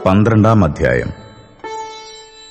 12-ാം അധ്യായം.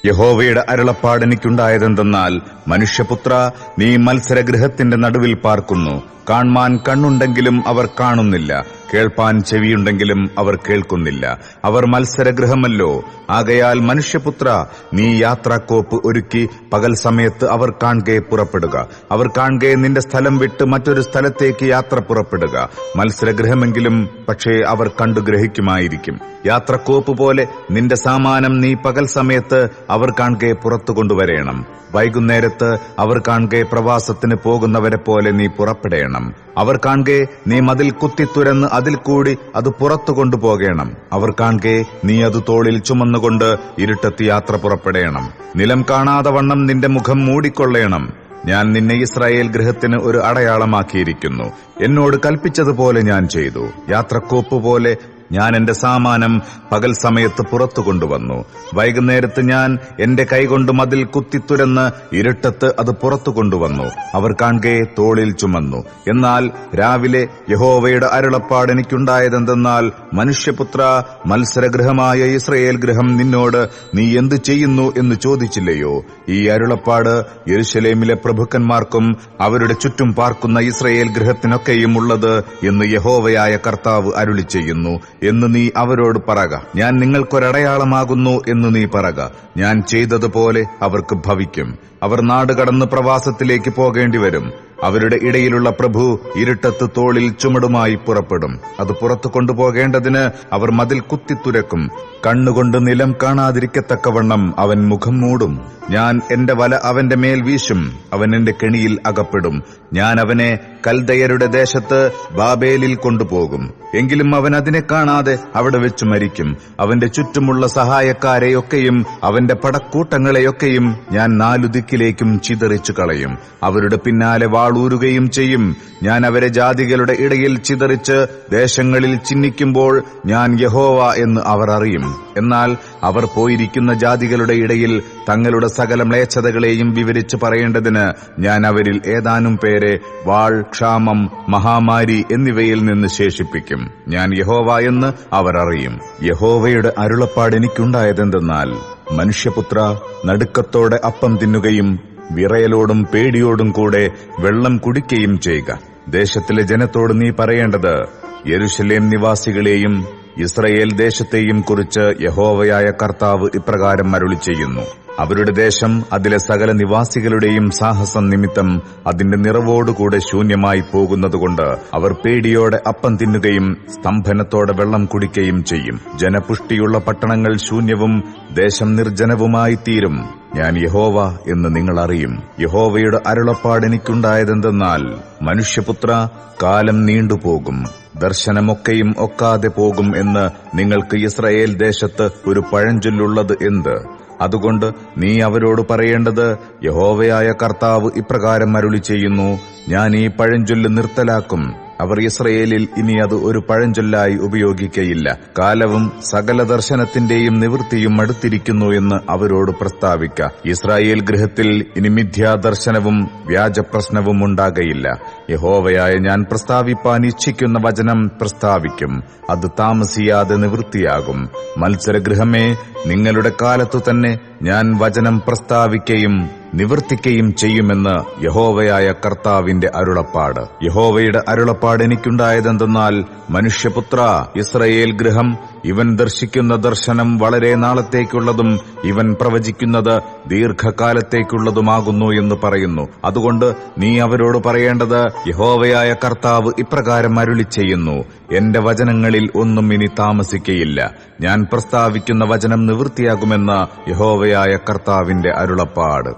യഹോവയുടെ അരുളപ്പാട് എനിക്കുണ്ടായതെന്തെന്നാൽ, മനുഷ്യപുത്ര, നീ മത്സരഗൃഹത്തിന്റെ നടുവിൽ പാർക്കുന്നു. കാൺമാൻ കണ്ണുണ്ടെങ്കിലും അവർ കാണുന്നില്ല, കേൾപ്പാൻ ചെവിയുണ്ടെങ്കിലും അവർ കേൾക്കുന്നില്ല. അവർ മത്സരഗൃഹമല്ലോ. ആകയാൽ മനുഷ്യപുത്ര, നീ യാത്രാക്കോപ്പ് ഒരുക്കി പകൽ സമയത്ത് അവർ കാൺകെ പുറപ്പെടുക. അവർ കാൺകെ നിന്റെ സ്ഥലം വിട്ട് മറ്റൊരു സ്ഥലത്തേക്ക് യാത്ര പുറപ്പെടുക. മത്സരഗൃഹമെങ്കിലും പക്ഷേ അവർ കണ്ടു ഗ്രഹിക്കുമായിരിക്കും. യാത്രക്കോപ്പ് പോലെ നിന്റെ സാമാനം നീ പകൽ സമയത്ത് അവർ കാൺകെ പുറത്തു കൊണ്ടുവരേണം. വൈകുന്നേരത്ത് അവർ കാൺകെ പ്രവാസത്തിന് പോകുന്നവരെ പോലെ നീ പുറപ്പെടേണം. അവർ കാൺകെ നീ മതിൽ കുത്തിത്തുരന്ന് അതിൽ കൂടി അത് പുറത്തു കൊണ്ടുപോകേണം. അവർ കാൺകെ നീ അത് തോളിൽ ചുമന്നുകൊണ്ട് ഇരുട്ടത്ത് യാത്ര പുറപ്പെടേണം. നിലം കാണാതെ വണ്ണം നിന്റെ മുഖം മൂടിക്കൊള്ളേണം. ഞാൻ നിന്നെ ഇസ്രായേൽ ഗൃഹത്തിന് ഒരു അടയാളമാക്കിയിരിക്കുന്നു. എന്നോട് കൽപ്പിച്ചതുപോലെ ഞാൻ ചെയ്തു. യാത്രക്കോപ്പ് പോലെ ഞാൻ എന്റെ സാമാനം പകൽ സമയത്ത് പുറത്തു കൊണ്ടുവന്നു. വൈകുന്നേരത്ത് ഞാൻ എന്റെ കൈകൊണ്ട് മതിൽ കുത്തിത്തുരന്ന് ഇരുട്ടത്ത് അത് പുറത്തു കൊണ്ടുവന്നു. അവർ കാൺകെ തോളിൽ ചുമന്നു. എന്നാൽ രാവിലെ യഹോവയുടെ അരുളപ്പാട് എനിക്കുണ്ടായതെന്തെന്നാൽ, മനുഷ്യപുത്ര, മത്സരഗൃഹമായ ഇസ്രായേൽ ഗൃഹം നിന്നോട് നീ എന്തു ചെയ്യുന്നു എന്ന് ചോദിച്ചില്ലയോ? ഈ അരുളപ്പാട് യെരൂശലേമിലെ പ്രഭുക്കന്മാർക്കും അവരുടെ ചുറ്റും പാർക്കുന്ന ഇസ്രായേൽ ഗൃഹത്തിനൊക്കെയും ഉള്ളത് എന്ന് യഹോവയായ കർത്താവ് അരുളി ചെയ്യുന്നു എന്ന് നീ അവരോട് പറക. ഞാൻ നിങ്ങൾക്കൊരടയാളമാകുന്നു എന്ന് നീ പറക. ഞാൻ ചെയ്തതുപോലെ അവർക്ക് ഭവിക്കും. അവർ നാടുകടന്ന് പ്രവാസത്തിലേക്ക് പോകേണ്ടി വരും. അവരുടെ ഇടയിലുള്ള പ്രഭു ഇരുട്ടത്ത് തോളിൽ ചുമടുമായി പുറപ്പെടും. അത് പുറത്തു കൊണ്ടുപോകേണ്ടതിന് അവർ മതിൽ കുത്തിത്തുരക്കും. കണ്ണുകൊണ്ട് നിലം കാണാതിരിക്കത്തക്കവണ്ണം അവൻ മുഖം മൂടും. ഞാൻ എന്റെ വല അവന്റെ മേൽ വീശും. അവൻ എന്റെ കെണിയിൽ അകപ്പെടും. ഞാൻ അവനെ കൽദയരുടെ ദേശത്ത് ബാബേലിൽ കൊണ്ടുപോകും. എങ്കിലും അവൻ അതിനെ കാണാതെ അവിടെ വെച്ച് മരിക്കും. അവന്റെ ചുറ്റുമുള്ള സഹായക്കാരെയൊക്കെയും അവന്റെ പടക്കൂട്ടങ്ങളെയൊക്കെയും ഞാൻ 4 ദിക്കിലേക്കും ചിതറിച്ചു കളയും. അവരുടെ പിന്നാലെ വാളൂരുകയും ചെയ്യും. ഞാൻ അവരെ ജാതികളുടെ ഇടയിൽ ചിതറിച്ച് ദേശങ്ങളിൽ ചിഹ്നിക്കുമ്പോൾ ഞാൻ യഹോവ എന്ന് അവർ അറിയും. എന്നാൽ അവർ പോയിരിക്കുന്ന ജാതികളുടെ ഇടയിൽ തങ്ങളുടെ സകല മ്ലേച്ഛതകളെയും വിവരിച്ച് പറയേണ്ടതിന് ഞാൻ അവരിൽ ഏതാനും പേരെ വാൾ, ക്ഷാമം, മഹാമാരി എന്നിവയിൽ നിന്ന് ശേഷിപ്പിക്കും. ഞാൻ യഹോവ എന്ന് അവർ അറിയും. യഹോവയുടെ അരുളപ്പാട് എനിക്കുണ്ടായതെന്തെന്നാൽ, മനുഷ്യപുത്ര, നടുക്കത്തോടെ അപ്പം തിന്നുകയും വിറയലോടും പേടിയോടും കൂടെ വെള്ളം കുടിക്കുകയും ചെയ്യുക. ദേശത്തിലെ ജനത്തോട് നീ പറയേണ്ടത്, യെരൂശലേം നിവാസികളെയും ഇസ്രായേൽ ദേശത്തെയും കുറിച്ച് യഹോവയായ കർത്താവ് ഇപ്രകാരം അരുളി ചെയ്യുന്നു. അവരുടെ ദേശം അതിലെ സകല നിവാസികളുടെയും സാഹസം നിമിത്തം അതിന്റെ നിറവോടുകൂടെ ശൂന്യമായി പോകുന്നതുകൊണ്ട് അവർ പേടിയോടെ അപ്പം തിന്നുകയും സ്തംഭനത്തോടെ വെള്ളം കുടിക്കുകയും ചെയ്യും. ജനപുഷ്ടിയുള്ള പട്ടണങ്ങൾ ശൂന്യവും ദേശം നിർജ്ജനവുമായി തീരും. ഞാൻ യഹോവ എന്ന് നിങ്ങൾ അറിയും. യഹോവയുടെ അരുളപ്പാട് എനിക്കുണ്ടായതെന്തെന്നാൽ, മനുഷ്യപുത്ര, കാലം നീണ്ടുപോകും, ദർശനമൊക്കെയും ഒക്കാതെ പോകും എന്ന് നിങ്ങൾക്ക് ഇസ്രായേൽ ദേശത്ത് ഒരു പഴഞ്ചൊല്ലുള്ളത് എന്ത്? അതുകൊണ്ട് നീ അവരോട് പറയേണ്ടത്, യഹോവയായ കർത്താവ് ഇപ്രകാരം അരുളി ചെയ്യുന്നു, ഞാൻ ഈ പഴഞ്ചൊല്ല് നിർത്തലാക്കും. അവർ ഇസ്രായേലിൽ ഇനി അത് ഒരു പഴഞ്ചൊല്ലായി ഉപയോഗിക്കയില്ല. കാലവും സകല ദർശനത്തിന്റെയും നിവൃത്തിയും അടുത്തിരിക്കുന്നു എന്ന് അവരോട് പ്രസ്താവിക്ക. ഇസ്രായേൽ ഗൃഹത്തിൽ ഇനി മിഥ്യാദർശനവും വ്യാജപ്രശ്നവും ഉണ്ടാകയില്ല. യഹോവയായ ഞാൻ പ്രസ്താവിപ്പാൻ ഇച്ഛിക്കുന്ന വചനം പ്രസ്താവിക്കും. അത് താമസിയാതെ നിവൃത്തിയാകും. മത്സരഗൃഹമേ, നിങ്ങളുടെ കാലത്തു തന്നെ ഞാൻ വചനം പ്രസ്താവിക്കുകയും നിവർത്തിക്കുകയും ചെയ്യുമെന്ന് യഹോവയായ കർത്താവിന്റെ അരുളപ്പാട്. യഹോവയുടെ അരുളപ്പാട് എനിക്കുണ്ടായതെന്തെന്നാൽ, മനുഷ്യപുത്ര, ഇസ്രായേൽ ഗൃഹം ഇവൻ ദർശിക്കുന്ന ദർശനം വളരെ നാളത്തേക്കുള്ളതും ഇവൻ പ്രവചിക്കുന്നത് ദീർഘകാലത്തേക്കുള്ളതുമാകുന്നു എന്ന് പറയുന്നു. അതുകൊണ്ട് നീ അവരോട് പറയേണ്ടത്, യഹോവയായ കർത്താവ് ഇപ്രകാരം അരുളി ചെയ്യുന്നു, എന്റെ വചനങ്ങളിൽ ഒന്നും ഇനി താമസിക്കയില്ല. ഞാൻ പ്രസ്താവിക്കുന്ന വചനം നിവൃത്തിയാകുമെന്ന് യഹോവയായ കർത്താവിന്റെ അരുളപ്പാട്.